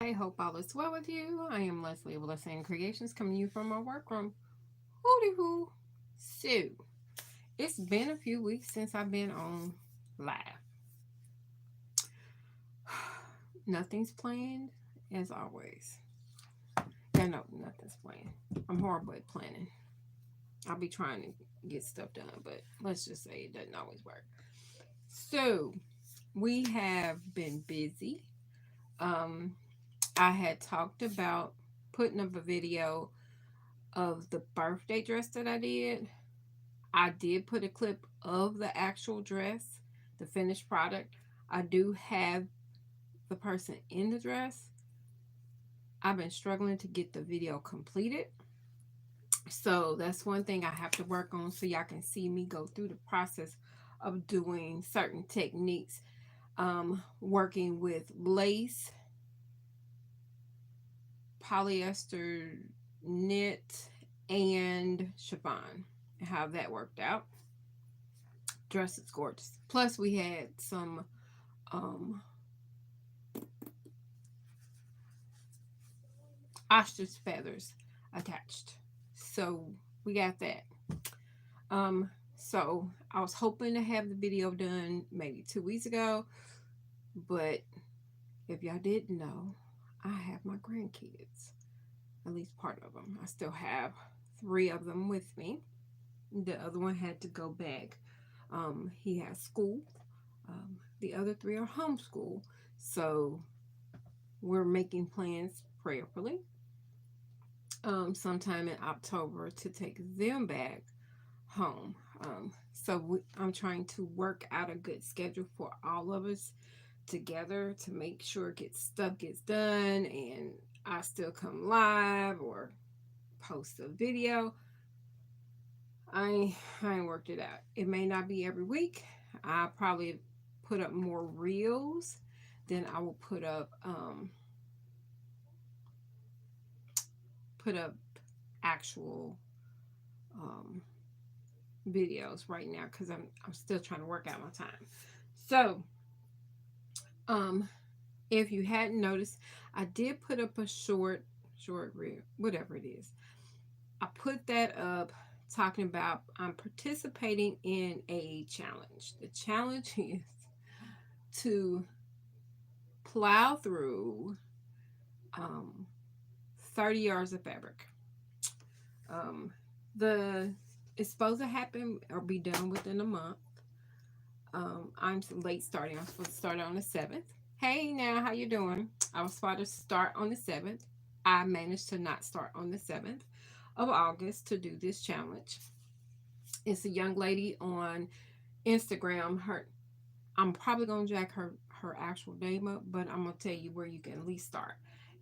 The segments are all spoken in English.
Hi, hope all is well with you. I am Leslie of LesAnn Creations coming to you from my workroom. Hooty hoo. So, it's been a few weeks since I've been on live. Nothing's planned, as always. Yeah, no, nothing's planned. I'm horrible at planning. I'll be trying to get stuff done, but let's just say it doesn't always work. So, we have been busy. Um, I had talked about putting up a video of the birthday dress that I did. I did put a clip of the actual dress, the finished product. I do have the person in the dress. I've been struggling to get the video completed. So that's one thing I have to work on so y'all can see me go through the process of doing certain techniques. Working with lace, polyester knit, and chiffon. How that worked out. Dress is gorgeous. Plus, we had some um, ostrich feathers attached. So we got that. So I was hoping to have the video done maybe 2 weeks ago, but if y'all didn't know, I have my grandkids, at least part of them. I still have three of them with me. The other one had to go back. He has school. The other three are homeschool. So we're making plans prayerfully sometime in October to take them back home. I'm trying to work out a good schedule for all of us together to make sure stuff gets done and I still come live or post a video. I ain't worked it out. It may not be every week. I probably put up more reels than I will put up actual um, videos right now because I'm still trying to work out my time. So, um, if you hadn't noticed, I did put up a short reel, whatever it is. I put that up talking about I'm participating in a challenge. The challenge is to plow through um, 30 yards of fabric. Um, the it's supposed to happen or be done within a month. I'm late starting. I'm supposed to start on the 7th. Hey, now how you doing? I was supposed to start on the 7th. I managed to not start on the 7th of August to do this challenge. It's a young lady on Instagram. I'm probably gonna jack her actual name up, but I'm gonna tell you where you can at least start.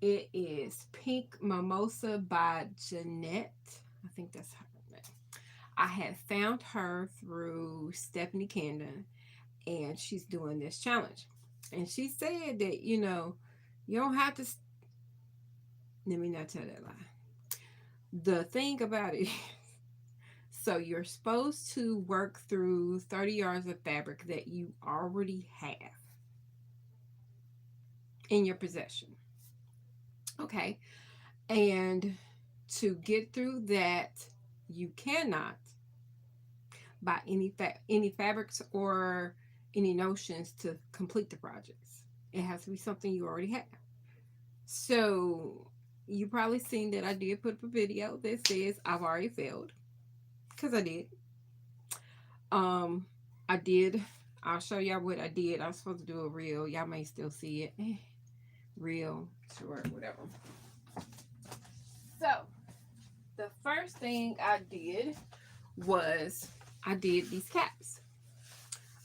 It is Pink Mimosa by Jeanette. I think that's her name. I had found her through Stephanie Camden, and she's doing this challenge. And she said that you don't have to. Let me not tell that lie. The thing about it, so you're supposed to work through 30 yards of fabric that you already have in your possession. Okay. And to get through that, you cannot buy any fabrics or any notions to complete the projects. It has to be something you already have. So you probably seen that I did put up a video that says I've already failed because I did. Um, I did. I'll show y'all what I did. I was supposed to do a reel. Y'all may still see it. Reel, short, whatever. So the first thing I did was I did these caps.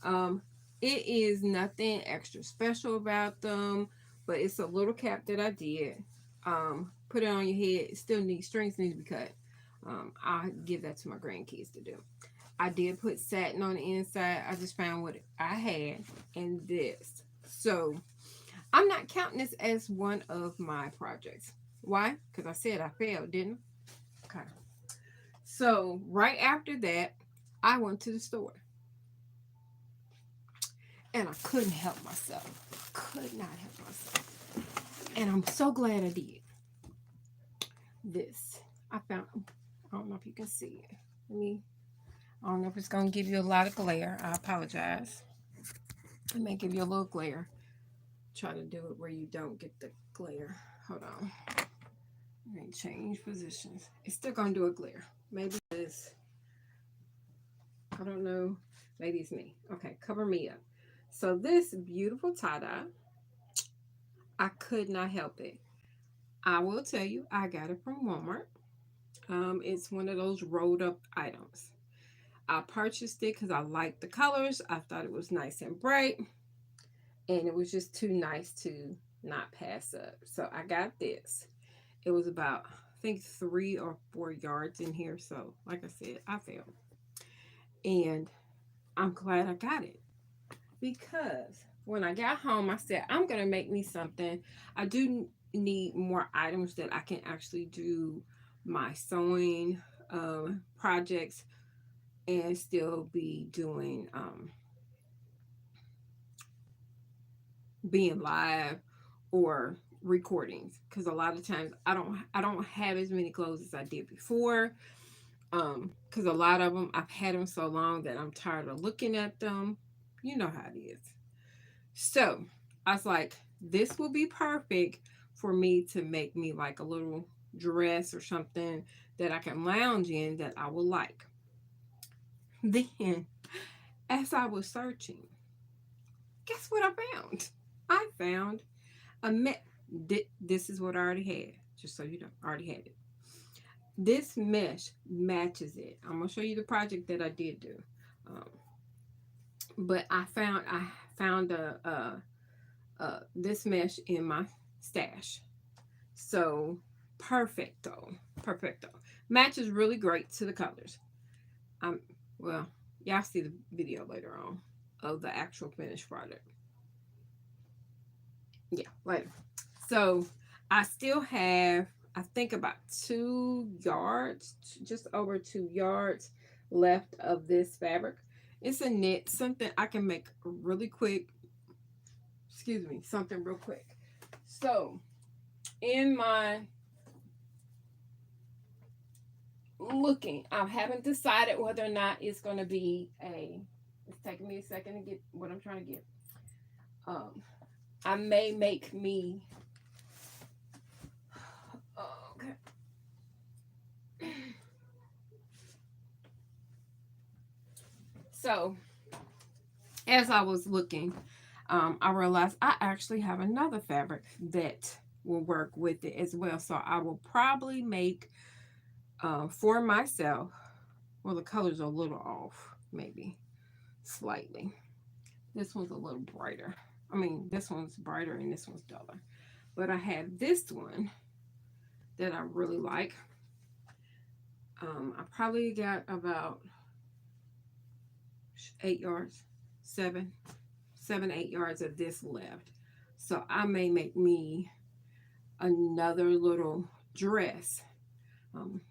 Um, it is nothing extra special about them, but it's a little cap that I did. Put it on your head. It still needs strings need to be cut. I'll give that to my grandkids to do. I did put satin on the inside. I just found what I had and this. So I'm not counting this as one of my projects. Why? Because I said I failed, didn't I? Okay. So right after that, I went to the store and I couldn't help myself. Could not help myself. And I'm so glad I did this. I found, I don't know if you can see it. Let me, I don't know if it's going to give you a lot of glare. I apologize. It may give you a little glare. Try to do it where you don't get the glare. Hold on. Let me change positions. It's still going to do a glare. Maybe it's, I don't know. Maybe it's me. Okay, cover me up. So this beautiful tie-dye, I could not help it. I will tell you, I got it from Walmart. It's one of those rolled up items. I purchased it because I liked the colors. I thought it was nice and bright, and it was just too nice to not pass up. So I got this. It was about, I think, 3 or 4 yards in here. So, like I said, I failed. And I'm glad I got it because when I got home, I said, I'm going to make me something. I do need more items that I can actually do my sewing projects and still be doing being live or recordings, because a lot of times I don't have as many clothes as I did before, because a lot of them I've had them so long that I'm tired of looking at them. You know how it is. So I was like, this will be perfect for me to make me like a little dress or something that I can lounge in that I will like. Then, as I was searching, guess what I found? I found a met. This is what I already had. Just so you know, I already had it. This mesh matches it. I'm gonna show you the project that I did do. Um, but I found this mesh in my stash. So perfecto, perfecto. Matches really great to the colors. Um, well, y'all see the video later on of the actual finished product. Yeah, later. So I still have, I think, about 2 yards, just over 2 yards left of this fabric. It's a knit, something I can make really quick. Excuse me, something real quick. So in my looking, I haven't decided whether or not it's going to be a. It's taking me a second to get what I'm trying to get. Um, I may make me. Okay. So as I was looking, I realized I actually have another fabric that will work with it as well. So I will probably make for myself. Well, the colors are a little off, maybe slightly. This one's a little brighter. I mean, this one's brighter and this one's duller. But I have this one that I really like. I probably got about 8 yards, seven, 8 yards of this left. So I may make me another little dress,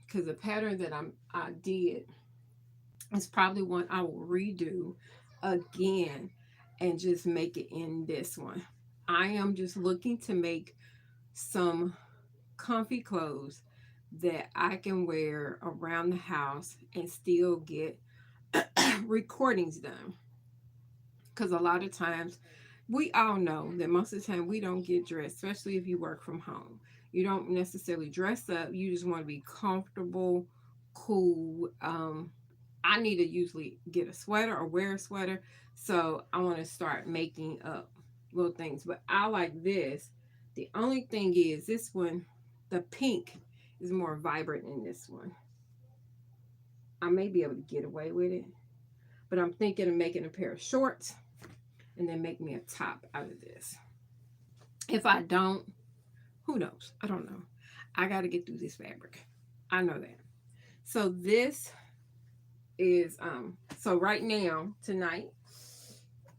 because the pattern that I did is probably one I will redo again and just make it in this one. I am just looking to make some comfy clothes that I can wear around the house and still get recordings done. Because a lot of times, we all know that most of the time we don't get dressed, especially if you work from home. You don't necessarily dress up, you just want to be comfortable, cool. I need to usually get a sweater or wear a sweater. So I want to start making up little things. But I like this. The only thing is, this one, the pink is more vibrant in this one. I may be able to get away with it, but I'm thinking of making a pair of shorts and then make me a top out of this. If I don't, who knows? I don't know. I got to get through this fabric. I know that. So this is so right now tonight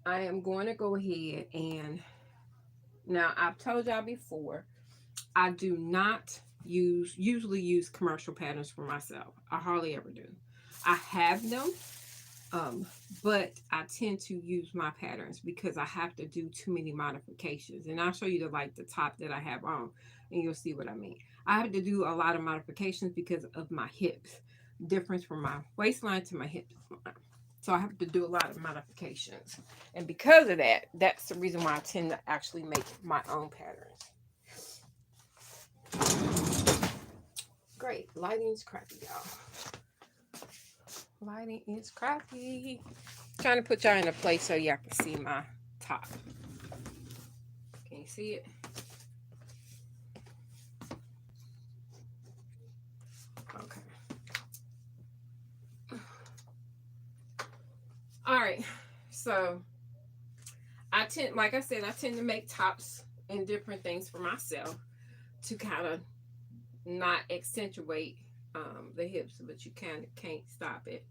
I am going to go ahead and, now I've told y'all before, I do not usually use commercial patterns for myself. I hardly ever do. I have them, Um, but I tend to use my patterns because I have to do too many modifications. And I'll show you the top that I have on, and you'll see what I mean. I have to do a lot of modifications because of my hips, difference from my waistline to my hips. So I have to do a lot of modifications. And because of that, that's the reason why I tend to actually make my own patterns. Great. Lighting's crappy, y'all. Lighting is crappy. Trying to put y'all in a place so y'all can see my top. Can you see it? Okay. All right. So like I said, I tend to make tops and different things for myself to kind of not accentuate the hips, but you kind of can't stop it.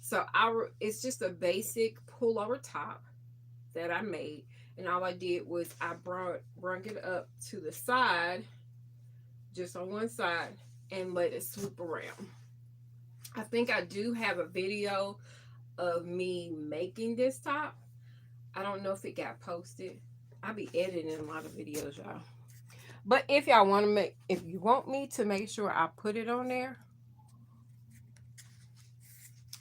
So it's just a basic pullover top that I made, and all I did was I brought it up to the side, just on one side, and let it swoop around. I think I do have a video of me making this top. I don't know if it got posted. I be editing a lot of videos, y'all. But if y'all want to if you want me to make sure I put it on there,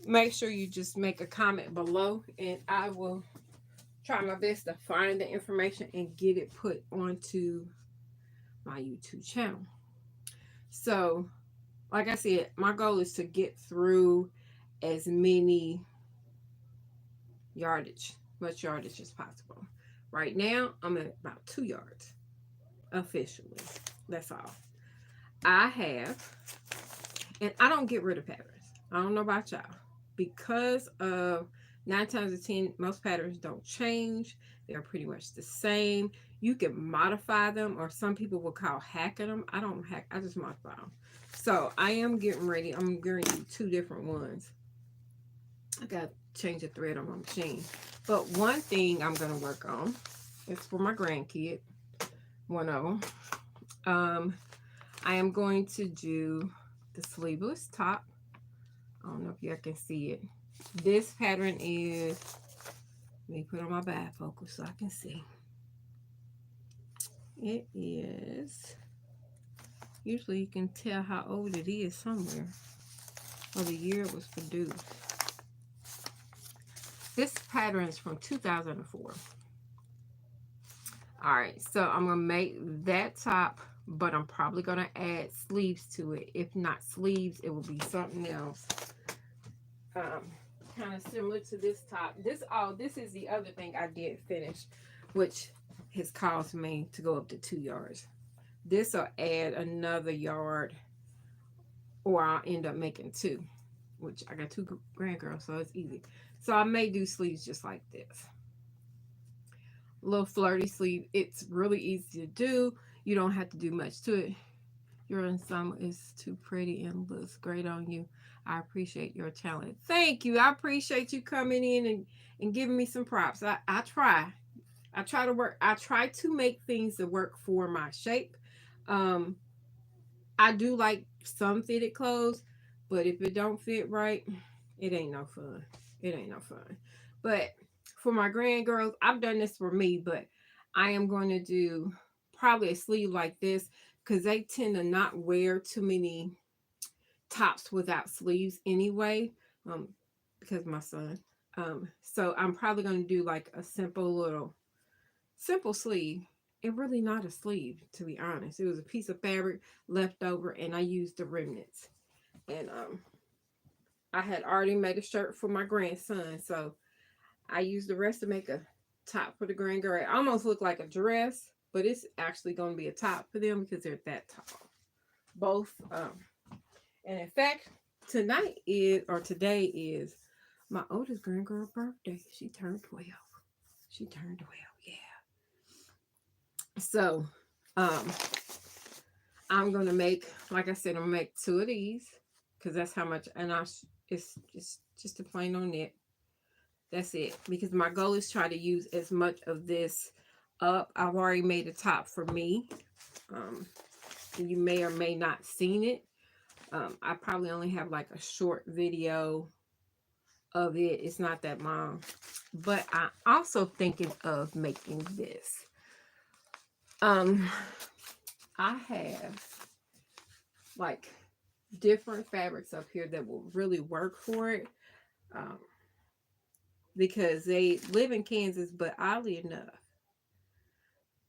make sure you just make a comment below, and I will try my best to find the information and get it put onto my YouTube channel. So, like I said, my goal is to get through as much yardage as possible. Right now, I'm at about 2 yards officially. That's all. I have, and I don't get rid of patterns. I don't know about y'all. Because of 9 times out of 10, most patterns don't change. They're pretty much the same. You can modify them, or some people will call hacking them. I don't hack, I just modify them. So I am getting ready. I'm going to do 2 different ones. I got to change the thread on my machine. But one thing I'm going to work on is for my grandkid, one of them. I am going to do the sleeveless top. I don't know if y'all can see it. This pattern is, let me put on my bifocal so I can see. It is, usually you can tell how old it is somewhere, or the year it was produced. This pattern is from 2004. All right, so I'm gonna make that top, but I'm probably gonna add sleeves to it. If not sleeves, it will be something else. Kind of similar to this top. This is the other thing I did finish, which has caused me to go up to 2 yards. This will add another yard, or I'll end up making 2, which I got 2 grandgirls, so it's easy. So I may do sleeves just like this. A little flirty sleeve. It's really easy to do. You don't have to do much to it. Your ensemble is too pretty and looks great on you. I appreciate your talent. Thank you. I appreciate you coming in and giving me some props. I try. I try to work. I try to make things that work for my shape. I do like some fitted clothes, but if it don't fit right, it ain't no fun. It ain't no fun. But for my grand girls, I've done this for me, but I am going to do probably a sleeve like this because they tend to not wear too many tops without sleeves anyway, because my son. So I'm probably going to do like a simple sleeve. It really not a sleeve, to be honest. It was a piece of fabric left over, and I used the remnants. And I had already made a shirt for my grandson, so I used the rest to make a top for the grandgirl. It almost looked like a dress, but it's actually going to be a top for them because they're that tall. Both. And in fact, today is my oldest grandgirl's birthday. She turned 12. She turned 12, yeah. So, I'm gonna make, like I said, I'm gonna make 2 of these because that's how much, and it's just a plain on knit. That's it, because my goal is try to use as much of this up. I've already made a top for me. You may or may not seen it. I probably only have like a short video of it. It's not that long. But I also thinking of making this. Um, I have like different fabrics up here that will really work for it. Um, because they live in Kansas, but oddly enough,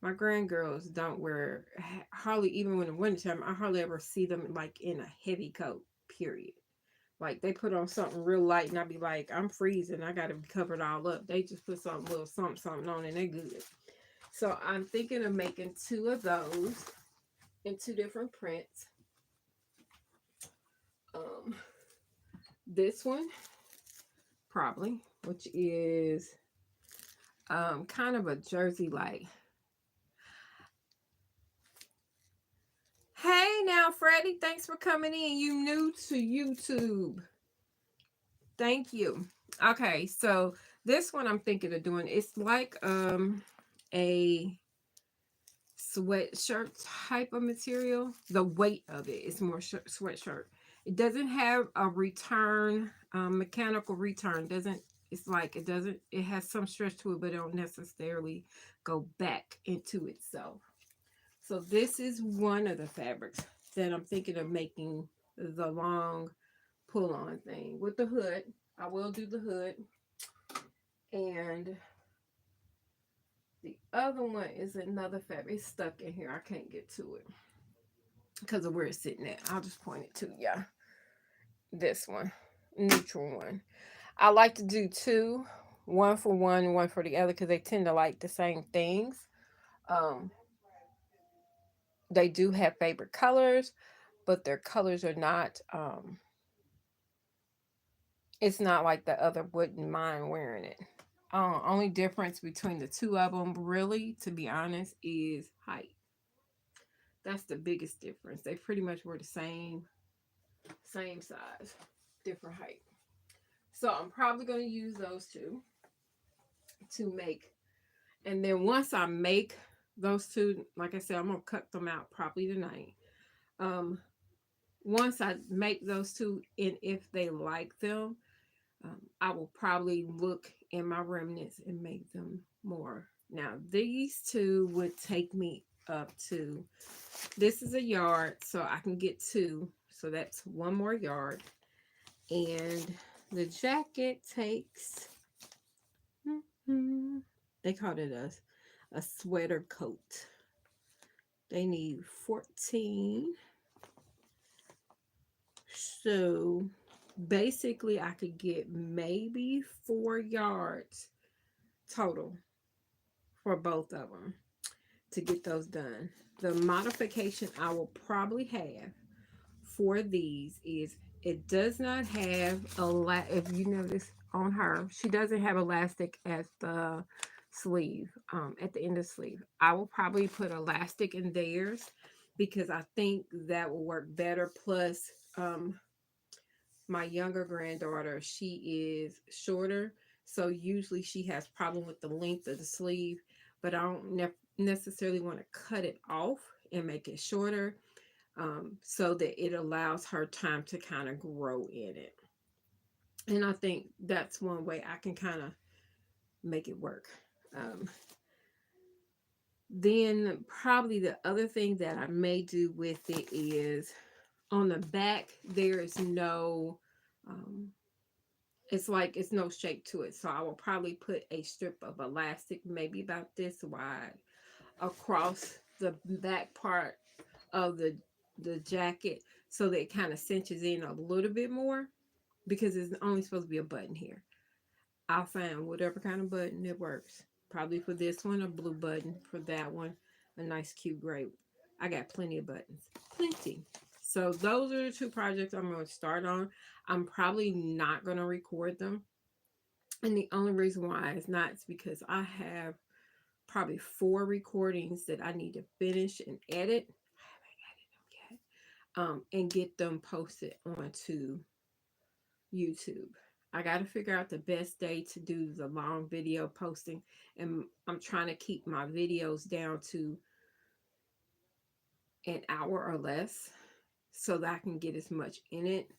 my grandgirls don't wear hardly even when the wintertime. I hardly ever see them like in a heavy coat. Period. Like they put on something real light, and I'd be like, I'm freezing. I gotta be covered all up. They just put something little something on, and they're good. So I'm thinking of making two of those in two different prints. Um, this one probably, which is kind of a jersey like. Hey now, Freddie, thanks for coming in. You new to YouTube. Thank you. Okay, so this one I'm thinking of doing, it's like a sweatshirt type of material. The weight of it is more sweatshirt. It doesn't have a return, mechanical return. Doesn't It's like it doesn't. It has some stretch to it, but it don't necessarily go back into itself. So this is one of the fabrics that I'm thinking of making the long pull-on thing with the hood. I will do the hood, and the other one is another fabric. It's stuck in here. I can't get to it because of where it's sitting at. I'll just point it to you. This one, neutral one. I like to do two, one for one for the other, because they tend to like the same things. Um, they do have favorite colors, but their colors are not. It's not like the other wouldn't mind wearing it. Only difference between the two of them, really, to be honest, is height. That's the biggest difference. They pretty much were the same size, different height. So I'm probably going to use those two to make. And then once I make those two, like I said, I'm going to cut them out probably tonight. Um, Once I make those two, and if they like them, I will probably look in my remnants and make them more. Now, these two would take me up to, this is a yard, so I can get two. So that's one more yard. And the jacket takes, they called it a sweater coat. They need 14. So basically, I could get maybe 4 yards total for both of them to get those done. The modification I will probably have for these is it does not have if you notice on her, she doesn't have elastic at the sleeve, at the end of the sleeve. I will probably put elastic in theirs because I think that will work better. Plus, my younger granddaughter, she is shorter, so usually she has problem with the length of the sleeve, but I don't necessarily want to cut it off and make it shorter, so that it allows her time to kind of grow in it. And I think that's one way I can kind of make it work. Um, then probably the other thing that I may do with it is on the back, there is no, um, it's like it's no shape to it. So I will probably put a strip of elastic, maybe about this wide, across the back part of the jacket so that it kind of cinches in a little bit more, because it's only supposed to be a button here. I'll find whatever kind of button that works. Probably for this one, a blue button. For that one, a nice cute gray. I got plenty of buttons. Plenty. So those are the two projects I'm going to start on. I'm probably not going to record them. And the only reason why is not is because I have probably 4 recordings that I need to finish and edit. I haven't edited them yet. And get them posted onto YouTube. I got to figure out the best day to do the long video posting, and I'm trying to keep my videos down to an hour or less so that I can get as much in it.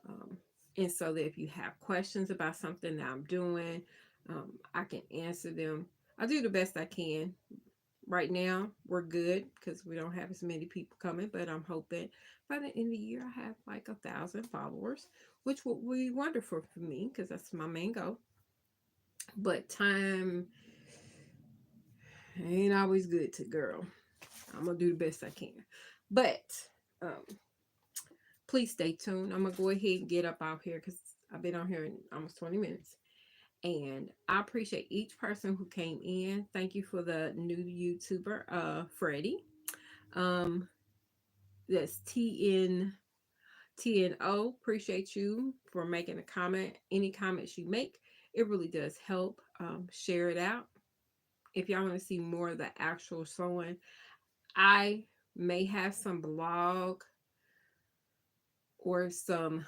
Um, And so that if you have questions about something that I'm doing, I can answer them. I do the best I can. Right now, we're good because we don't have as many people coming, but I'm hoping by the end of the year I have like 1,000 followers, which will be wonderful for me because that's my main goal. But time ain't always good to girl. I'm gonna do the best I can. But um, please stay tuned. I'm gonna go ahead and get up out here because I've been on here in almost 20 minutes. And I appreciate each person who came in. Thank you for the new YouTuber, Freddie. Um, that's TNO. Appreciate you for making a comment. Any comments you make, it really does help. Share it out. If y'all want to see more of the actual sewing, I may have some blog or some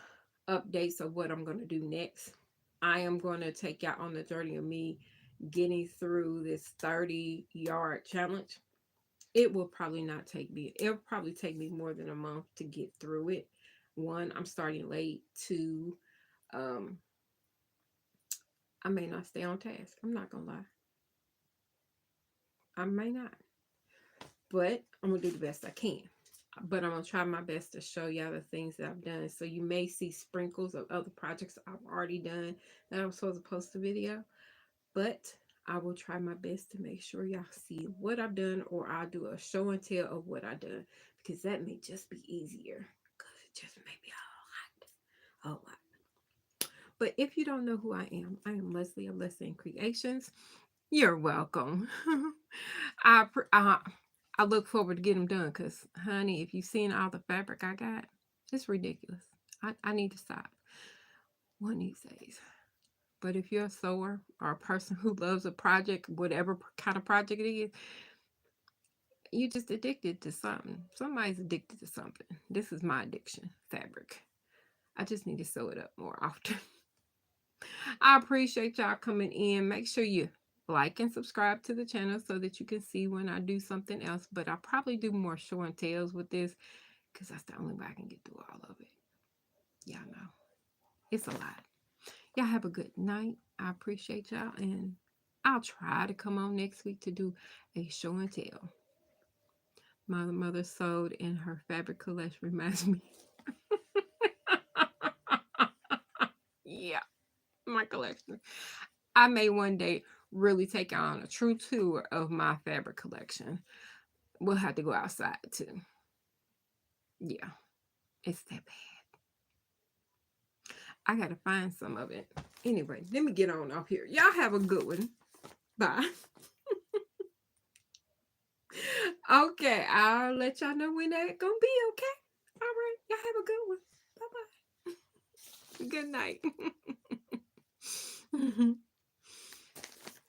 updates of what I'm going to do next. I am going to take y'all on the journey of me getting through this 30-yard challenge. It will probably not take me, it'll probably take me more than a month to get through it. One, I'm starting late. Two, um, I may not stay on task. I'm not going to lie. I may not. But I'm going to do the best I can. But I'm going to try my best to show y'all the things that I've done. So you may see sprinkles of other projects I've already done that I'm supposed to post a video. But I will try my best to make sure y'all see what I've done, or I'll do a show and tell of what I've done, because that may just be easier, because it just may be a lot. But if you don't know who I am Leslie of LesAnn Creations. You're welcome. I, I look forward to getting them done, because, honey, if you've seen all the fabric I got, it's ridiculous. I need to stop one of these days. But if you're a sewer or a person who loves a project, whatever kind of project it is, you're just addicted to something. Somebody's addicted to something. This is my addiction, fabric. I just need to sew it up more often. I appreciate y'all coming in. Make sure you like and subscribe to the channel so that you can see when I do something else. But I'll probably do more show and tells with this, because that's the only way I can get through all of it. Y'all know. It's a lot. Y'all have a good night. I appreciate y'all. And I'll try to come on next week to do a show and tell. My mother sewed in her fabric collection reminds me. Yeah, my collection. I may one day really take on a true tour of my fabric collection. We'll have to go outside too. Yeah, it's that bad. I gotta find some of it. Anyway, let me get on off here. Y'all have a good one. Bye. Okay, I'll let y'all know when that's gonna be, okay? All right, y'all have a good one. Bye bye. Good night.